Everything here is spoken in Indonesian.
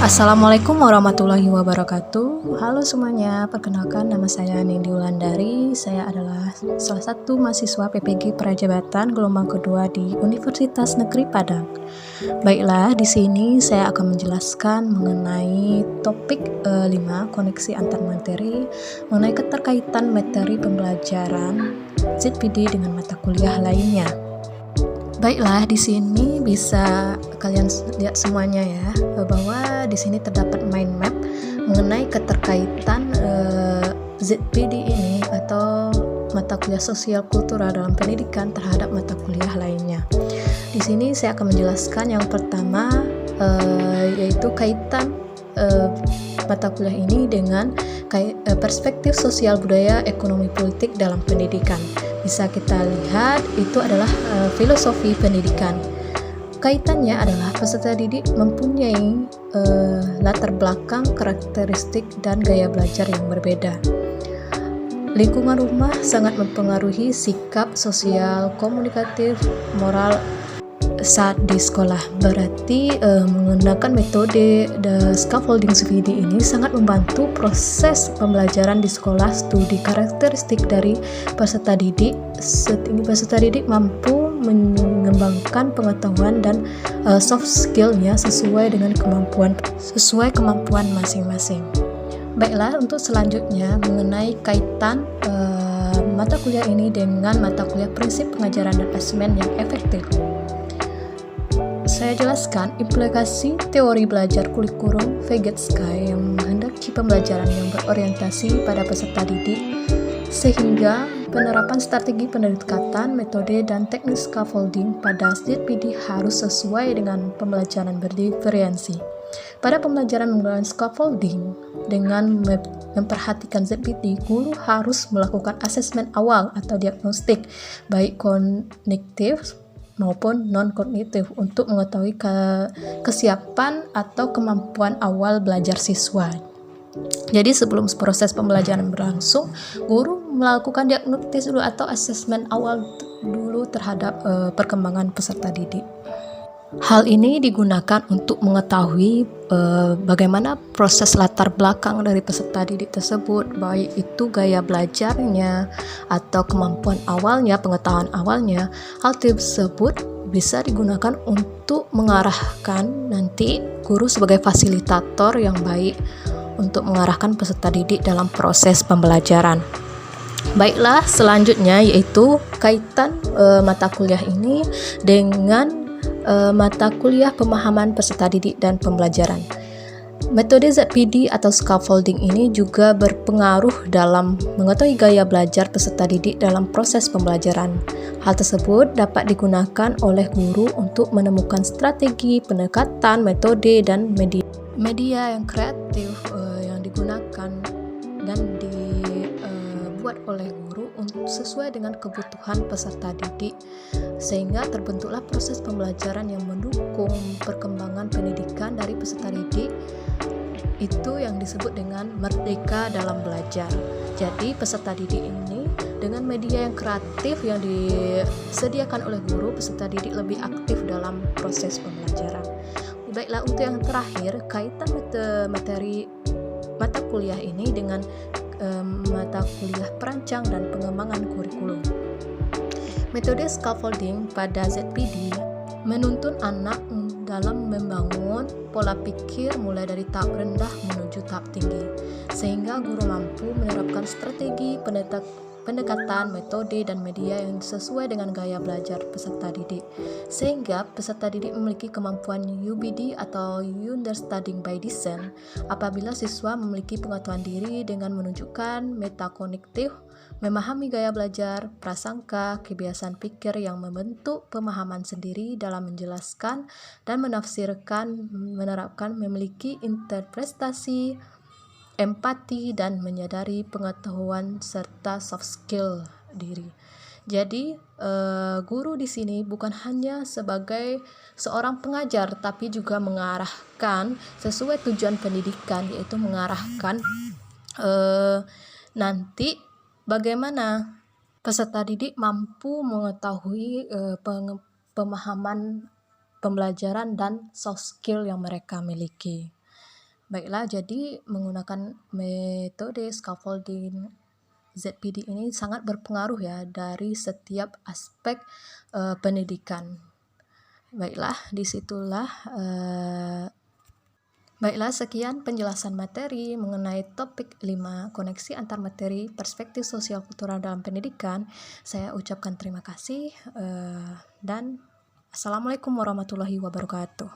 Assalamualaikum warahmatullahi wabarakatuh. Halo semuanya, perkenalkan nama saya Nindi Wulandari. Saya adalah salah satu mahasiswa PPG Prajabatan gelombang kedua di Universitas Negeri Padang. Baiklah, di sini saya akan menjelaskan mengenai topik 5, koneksi antar materi, mengenai keterkaitan materi pembelajaran ZPD dengan mata kuliah lainnya. Baiklah, di sini bisa kalian lihat semuanya ya, bahwa di sini terdapat mind map mengenai keterkaitan ZPD ini atau mata kuliah sosial kultural dalam pendidikan terhadap mata kuliah lainnya. Di sini saya akan menjelaskan yang pertama, yaitu kaitan mata kuliah ini dengan perspektif sosial budaya ekonomi politik dalam pendidikan. Bisa kita lihat itu adalah filosofi pendidikan. Kaitannya adalah peserta didik mempunyai latar belakang, karakteristik, dan gaya belajar yang berbeda. Lingkungan rumah sangat mempengaruhi sikap sosial, komunikatif, moral saat di sekolah. Berarti menggunakan metode the scaffolding ZPD ini sangat membantu proses pembelajaran di sekolah. Studi karakteristik dari peserta didik, peserta didik mampu mengembangkan pengetahuan dan soft skill-nya sesuai kemampuan masing-masing. Baiklah, untuk selanjutnya mengenai kaitan mata kuliah ini dengan mata kuliah prinsip pengajaran dan asesmen yang efektif. Saya jelaskan implikasi teori belajar kurikulum Vygotsky yang menghendaki pembelajaran yang berorientasi pada peserta didik, sehingga penerapan strategi pendekatan, metode, dan teknik scaffolding pada ZPD harus sesuai dengan pembelajaran berdiferensi. Pada pembelajaran menggunakan scaffolding, dengan memperhatikan ZPD, guru harus melakukan asesmen awal atau diagnostik, baik kognitif maupun non-kognitif, untuk mengetahui kesiapan atau kemampuan awal belajar siswa. Jadi sebelum proses pembelajaran berlangsung, guru melakukan diagnostik dulu atau asesmen awal dulu terhadap perkembangan peserta didik. Hal ini digunakan untuk mengetahui bagaimana proses latar belakang dari peserta didik tersebut, baik itu gaya belajarnya atau kemampuan awalnya, pengetahuan awalnya. Hal tersebut bisa digunakan untuk mengarahkan nanti guru sebagai fasilitator yang baik untuk mengarahkan peserta didik dalam proses pembelajaran. Baiklah, selanjutnya yaitu kaitan mata kuliah ini dengan mata kuliah pemahaman peserta didik dan pembelajaran. Metode ZPD atau scaffolding ini juga berpengaruh dalam mengetahui gaya belajar peserta didik dalam proses pembelajaran. Hal tersebut dapat digunakan oleh guru untuk menemukan strategi, pendekatan, metode, dan media yang kreatif yang digunakan dan dibuat oleh guru untuk sesuai dengan kebutuhan peserta didik, sehingga terbentuklah proses pembelajaran yang mendukung perkembangan pendidikan dari peserta didik. Itu yang disebut dengan merdeka dalam belajar. Jadi peserta didik ini dengan media yang kreatif yang disediakan oleh guru, peserta didik lebih aktif dalam proses pembelajaran. Baiklah, untuk yang terakhir, kaitan materi mata kuliah ini dengan mata kuliah perancang dan pengembangan kurikulum. Metode scaffolding pada ZPD menuntun anak dalam membangun pola pikir mulai dari tahap rendah menuju tahap tinggi, sehingga guru mampu menerapkan strategi, pendekatan, metode, dan media yang sesuai dengan gaya belajar peserta didik, sehingga peserta didik memiliki kemampuan UBD atau Understanding by Design apabila siswa memiliki pengetahuan diri dengan menunjukkan metakognitif, memahami gaya belajar, prasangka, kebiasaan pikir yang membentuk pemahaman sendiri dalam menjelaskan dan menafsirkan, menerapkan, memiliki interpretasi, empati, dan menyadari pengetahuan serta soft skill diri. Jadi guru di sini bukan hanya sebagai seorang pengajar, tapi juga mengarahkan sesuai tujuan pendidikan, yaitu mengarahkan nanti bagaimana peserta didik mampu mengetahui pemahaman pembelajaran dan soft skill yang mereka miliki. Baiklah, jadi menggunakan metode scaffolding ZPD ini sangat berpengaruh ya dari setiap aspek pendidikan. Baiklah, disitulah Baiklah, sekian penjelasan materi mengenai topik 5, koneksi antar materi, perspektif sosial kultural dalam pendidikan. Saya ucapkan terima kasih dan Assalamualaikum warahmatullahi wabarakatuh.